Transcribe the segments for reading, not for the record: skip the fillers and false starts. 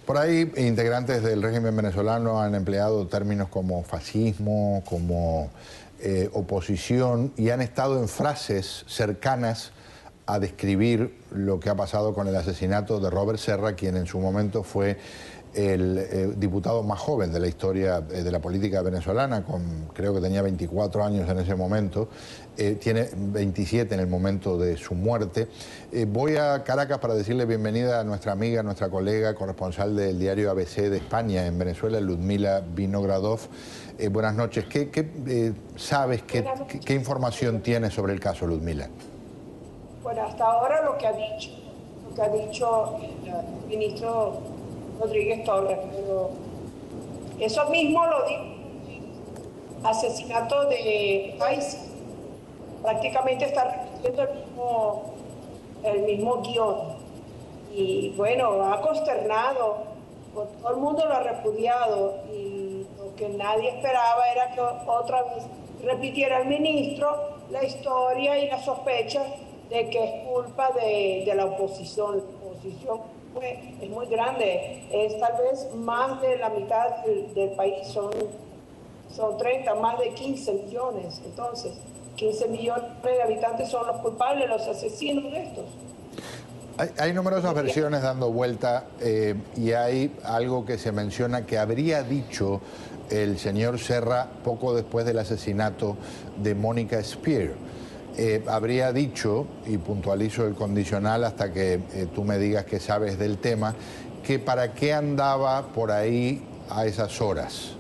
Por ahí, integrantes del régimen venezolano han empleado términos como fascismo, como oposición, y han estado en frases cercanas a describir lo que ha pasado con el asesinato de Robert Serra, quien en su momento fue el diputado más joven de la historia de la política venezolana, creo que tenía 24 años en ese momento, tiene 27 en el momento de su muerte. Voy a Caracas para decirle bienvenida a nuestra amiga, nuestra colega, corresponsal del diario ABC de España en Venezuela, Ludmila Vinogradov. Buenas noches. ¿Qué sabes, qué información tienes sobre el caso, Ludmila? Bueno, hasta ahora lo que ha dicho el ministro Rodríguez Torres, pero eso mismo lo dijo asesinato de País, prácticamente está repitiendo el mismo guión. Y bueno, ha consternado, todo el mundo lo ha repudiado, y lo que nadie esperaba era que otra vez repitiera el ministro la historia y la sospecha de que es culpa de la oposición. La oposición es muy grande, es tal vez más de la mitad del país, son 30, más de 15 millones. Entonces, 15 millones de habitantes son los culpables, los asesinos de estos. Hay numerosas versiones dando vuelta y hay algo que se menciona que habría dicho el señor Serra poco después del asesinato de Mónica Spear. Habría dicho, y puntualizo el condicional hasta que tú me digas que sabes del tema, que para qué andaba por ahí a esas horas.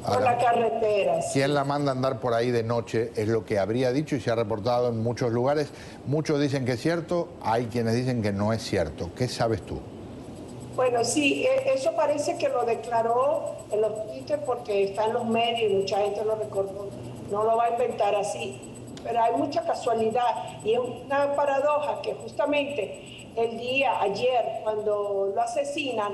Por la carretera. Sí. ¿Quién la manda a andar por ahí de noche? Es lo que habría dicho y se ha reportado en muchos lugares. Muchos dicen que es cierto, hay quienes dicen que no es cierto. ¿Qué sabes tú? Bueno, sí, eso parece que lo declaró en los Twitter porque está en los medios y mucha gente lo recordó. No lo va a inventar así. Pero hay mucha casualidad y es una paradoja que justamente el día ayer, cuando lo asesinan,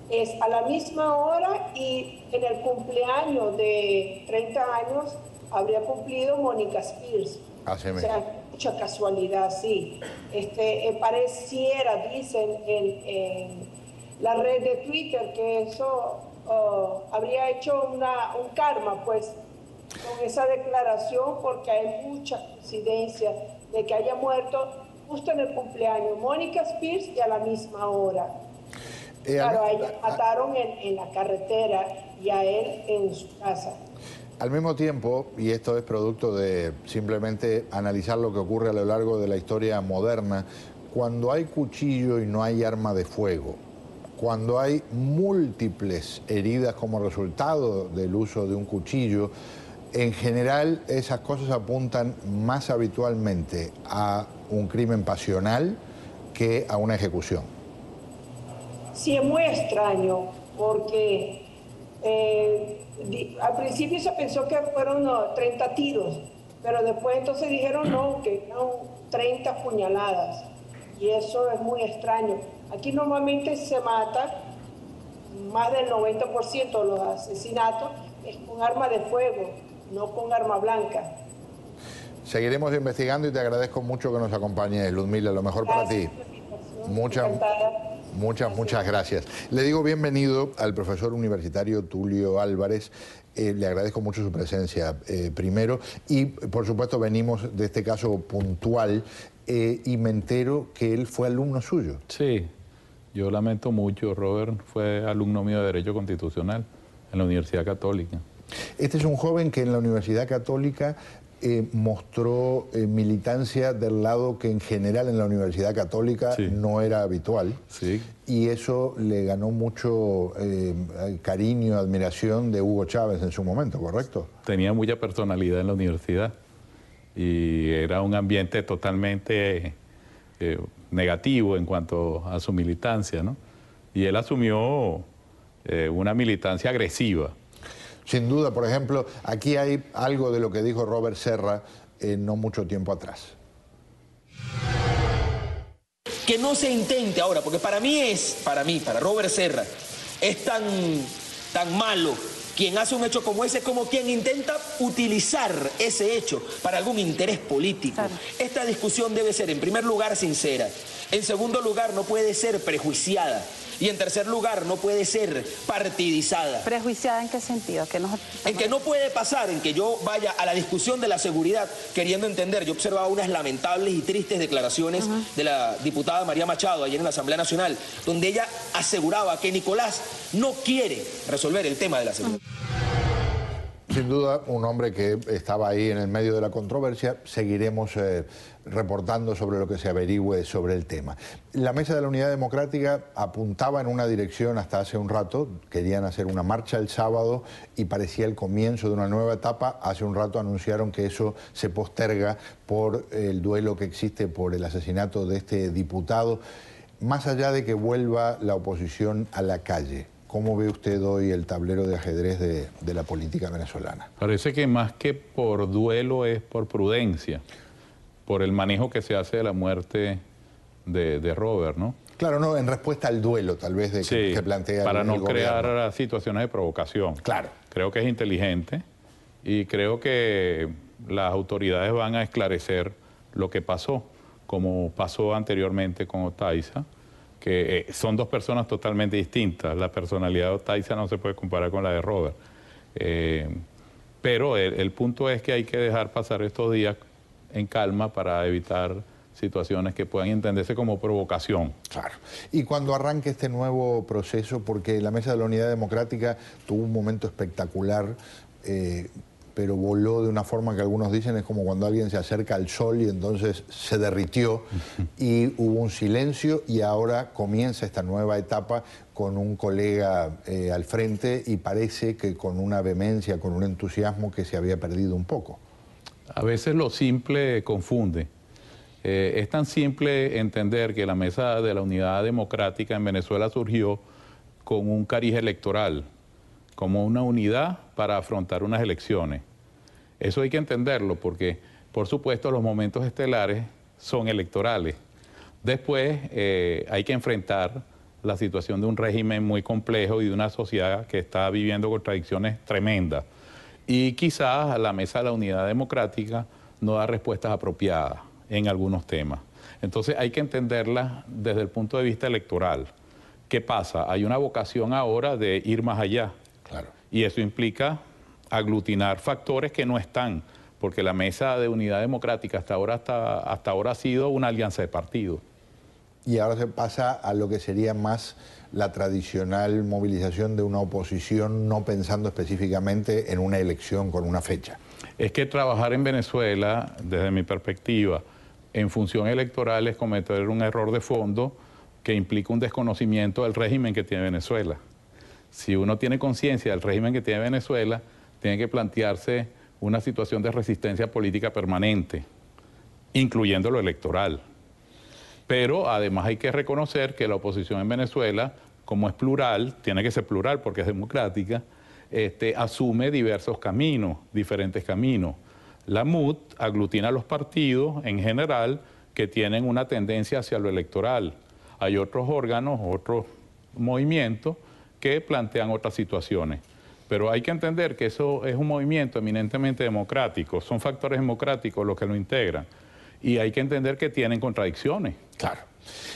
es a la misma hora y en el cumpleaños de 30 años habría cumplido Mónica Spears. O sea, mucha casualidad, sí. Pareciera, dicen en la red de Twitter, que eso habría hecho un karma, pues, con esa declaración, porque hay mucha coincidencia de que haya muerto justo en el cumpleaños Mónica Spears y a la misma hora. Claro, a ella mataron en la carretera y a él en su casa. Al mismo tiempo, y esto es producto de simplemente analizar lo que ocurre a lo largo de la historia moderna, cuando hay cuchillo y no hay arma de fuego, cuando hay múltiples heridas como resultado del uso de un cuchillo, en general esas cosas apuntan más habitualmente a un crimen pasional que a una ejecución. Sí, es muy extraño, porque al principio se pensó que fueron 30 tiros, pero después entonces dijeron no, que eran 30 puñaladas, y eso es muy extraño. Aquí normalmente se mata, más del 90% de los asesinatos es con arma de fuego, no con arma blanca. Seguiremos investigando y te agradezco mucho que nos acompañes, Ludmila, lo mejor para ti. Muchas gracias. Le digo bienvenido al profesor universitario Tulio Álvarez. Le agradezco mucho su presencia primero y por supuesto venimos de este caso puntual y me entero que él fue alumno suyo. Sí, yo lamento mucho. Robert fue alumno mío de Derecho Constitucional en la Universidad Católica. Este es un joven que en la Universidad Católica mostró militancia del lado que en general en la Universidad Católica no era habitual. Sí. Y eso le ganó mucho cariño, admiración de Hugo Chávez en su momento, ¿correcto? Tenía mucha personalidad en la universidad y era un ambiente totalmente negativo en cuanto a su militancia, ¿no? Y él asumió una militancia agresiva. Sin duda, por ejemplo, aquí hay algo de lo que dijo Robert Serra no mucho tiempo atrás. Que no se intente ahora, porque para Robert Serra, es tan malo quien hace un hecho como ese, es como quien intenta utilizar ese hecho para algún interés político. Claro. Esta discusión debe ser, en primer lugar, sincera. En segundo lugar, no puede ser prejuiciada. Y en tercer lugar, no puede ser partidizada. ¿Prejuiciada en qué sentido? En que no puede pasar, en que yo vaya a la discusión de la seguridad queriendo entender. Yo observaba unas lamentables y tristes declaraciones de la diputada María Machado ayer en la Asamblea Nacional, donde ella aseguraba que Nicolás no quiere resolver el tema de la seguridad. Sin duda, un hombre que estaba ahí en el medio de la controversia. Seguiremos reportando sobre lo que se averigüe sobre el tema. La Mesa de la Unidad Democrática apuntaba en una dirección hasta hace un rato. Querían hacer una marcha el sábado y parecía el comienzo de una nueva etapa. Hace un rato anunciaron que eso se posterga por el duelo que existe por el asesinato de este diputado. Más allá de que vuelva la oposición a la calle, ¿cómo ve usted hoy el tablero de ajedrez de la política venezolana? Parece que más que por duelo es por prudencia, por el manejo que se hace de la muerte de Robert, ¿no? Claro, no, en respuesta al duelo, tal vez, que plantea para el no gobierno. crear situaciones de provocación. Claro. Creo que es inteligente y creo que las autoridades van a esclarecer lo que pasó, como pasó anteriormente con Otaiza, que son dos personas totalmente distintas. La personalidad de Otaiza no se puede comparar con la de Robert. Pero el punto es que hay que dejar pasar estos días en calma para evitar situaciones que puedan entenderse como provocación. Claro. Y cuando arranque este nuevo proceso, porque la Mesa de la Unidad Democrática tuvo un momento espectacular, pero voló de una forma que algunos dicen es como cuando alguien se acerca al sol y entonces se derritió y hubo un silencio, y ahora comienza esta nueva etapa con un colega al frente y parece que con una vehemencia, con un entusiasmo que se había perdido un poco. A veces lo simple confunde. Es tan simple entender que la Mesa de la Unidad Democrática en Venezuela surgió con un cariz electoral, como una unidad para afrontar unas elecciones. Eso hay que entenderlo porque, por supuesto, los momentos estelares son electorales. Después hay que enfrentar la situación de un régimen muy complejo y de una sociedad que está viviendo contradicciones tremendas. Y quizás la Mesa de la Unidad Democrática no da respuestas apropiadas en algunos temas. Entonces hay que entenderla desde el punto de vista electoral. ¿Qué pasa? Hay una vocación ahora de ir más allá. Claro. Y eso implica aglutinar factores que no están, porque la Mesa de Unidad Democrática hasta ahora ha sido una alianza de partidos. Y ahora se pasa a lo que sería más la tradicional movilización de una oposición, no pensando específicamente en una elección con una fecha. Es que trabajar en Venezuela, desde mi perspectiva, en función electoral es cometer un error de fondo que implica un desconocimiento del régimen que tiene Venezuela. Si uno tiene conciencia del régimen que tiene Venezuela, tiene que plantearse una situación de resistencia política permanente, incluyendo lo electoral. Pero además hay que reconocer que la oposición en Venezuela, como es plural, tiene que ser plural porque es democrática, asume diversos caminos, diferentes caminos. La MUD aglutina a los partidos en general que tienen una tendencia hacia lo electoral. Hay otros órganos, otros movimientos que plantean otras situaciones. Pero hay que entender que eso es un movimiento eminentemente democrático, son factores democráticos los que lo integran. Y hay que entender que tienen contradicciones. Claro.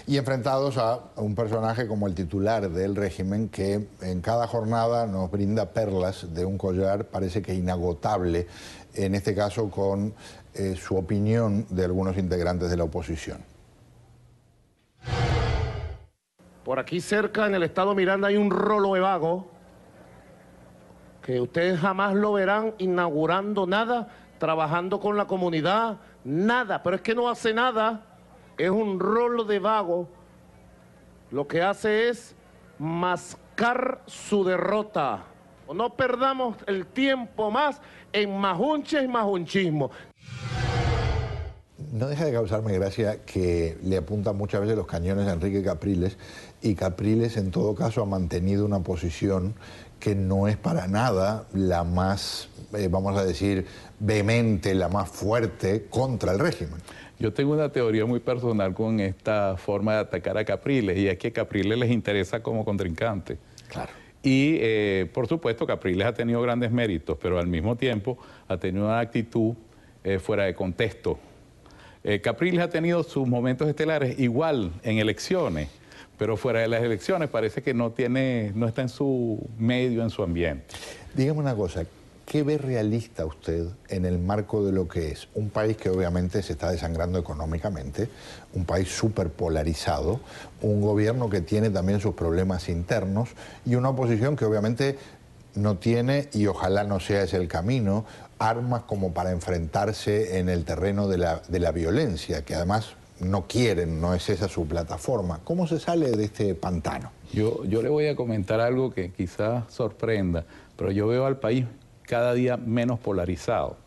Y enfrentados a un personaje como el titular del régimen que en cada jornada nos brinda perlas de un collar, parece que inagotable, en este caso con su opinión de algunos integrantes de la oposición. Por aquí cerca, en el estado Miranda, hay un rolo de vago que ustedes jamás lo verán inaugurando nada, trabajando con la comunidad, nada, pero es que no hace nada, es un rolo de vago. Lo que hace es mascar su derrota. No perdamos el tiempo más en majunches y majunchismo. No deja de causarme gracia que le apuntan muchas veces los cañones a Enrique Capriles, y Capriles en todo caso ha mantenido una posición que no es para nada la más, vamos a decir, vehemente, la más fuerte contra el régimen. Yo tengo una teoría muy personal con esta forma de atacar a Capriles, y es que Capriles les interesa como contrincante. Claro. Y por supuesto Capriles ha tenido grandes méritos, pero al mismo tiempo ha tenido una actitud fuera de contexto. Capriles ha tenido sus momentos estelares igual en elecciones. pero fuera de las elecciones parece que no está en su medio, en su ambiente. Dígame una cosa, ¿qué ve realista usted en el marco de lo que es un país que obviamente se está desangrando económicamente, un país súper polarizado, un gobierno que tiene también sus problemas internos y una oposición que obviamente no tiene, y ojalá no sea ese el camino, armas como para enfrentarse en el terreno de la violencia, que además no quieren, no es esa su plataforma? ¿Cómo se sale de este pantano? Yo le voy a comentar algo que quizás sorprenda, pero yo veo al país cada día menos polarizado.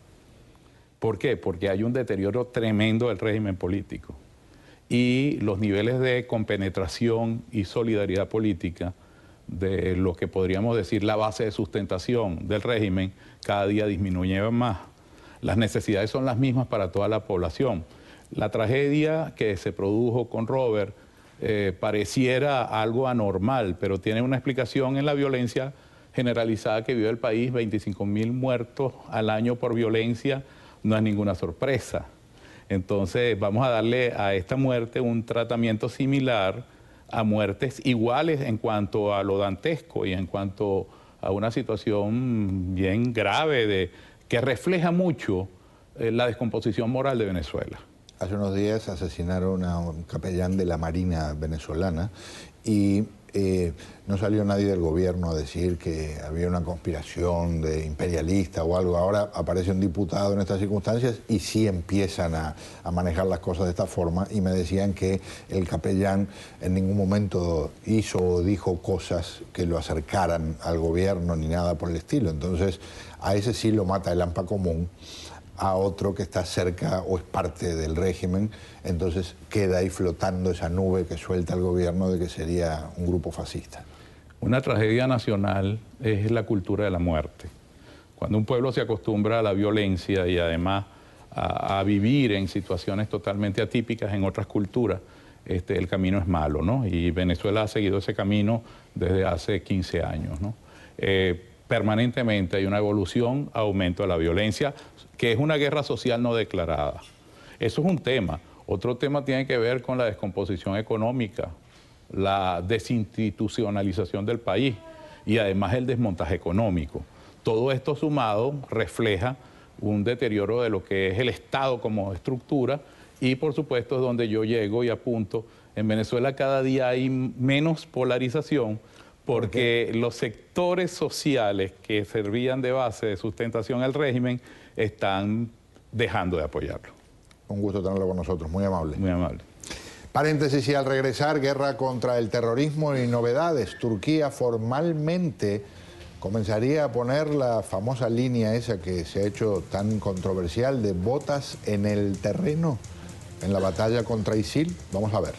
¿Por qué? Porque hay un deterioro tremendo del régimen político y los niveles de compenetración y solidaridad política de lo que podríamos decir la base de sustentación del régimen cada día disminuyen más. Las necesidades son las mismas para toda la población. La tragedia que se produjo con Robert pareciera algo anormal, pero tiene una explicación en la violencia generalizada que vive el país. 25.000 muertos al año por violencia no es ninguna sorpresa. Entonces vamos a darle a esta muerte un tratamiento similar a muertes iguales en cuanto a lo dantesco y en cuanto a una situación bien grave que refleja mucho la descomposición moral de Venezuela. Hace unos días asesinaron a un capellán de la Marina venezolana y no salió nadie del gobierno a decir que había una conspiración de imperialista o algo. Ahora aparece un diputado en estas circunstancias y sí empiezan a manejar las cosas de esta forma, y me decían que el capellán en ningún momento hizo o dijo cosas que lo acercaran al gobierno ni nada por el estilo. Entonces a ese sí lo mata el hampa común, a otro que está cerca o es parte del régimen, entonces queda ahí flotando esa nube que suelta el gobierno de que sería un grupo fascista. Una tragedia nacional es la cultura de la muerte. Cuando un pueblo se acostumbra a la violencia y además a vivir en situaciones totalmente atípicas en otras culturas, el camino es malo, ¿no? Y Venezuela ha seguido ese camino desde hace 15 años, ¿no? Permanentemente hay una evolución, aumento de la violencia, que es una guerra social no declarada. Eso es un tema. Otro tema tiene que ver con la descomposición económica, la desinstitucionalización del país y además el desmontaje económico. Todo esto sumado refleja un deterioro de lo que es el Estado como estructura y por supuesto es donde yo llego y apunto. En Venezuela cada día hay menos polarización porque los sectores sociales que servían de base de sustentación al régimen están dejando de apoyarlo. Un gusto tenerlo con nosotros, muy amable. Muy amable. Paréntesis, y al regresar, guerra contra el terrorismo y novedades. Turquía formalmente comenzaría a poner la famosa línea esa que se ha hecho tan controversial de botas en el terreno en la batalla contra ISIL. Vamos a ver.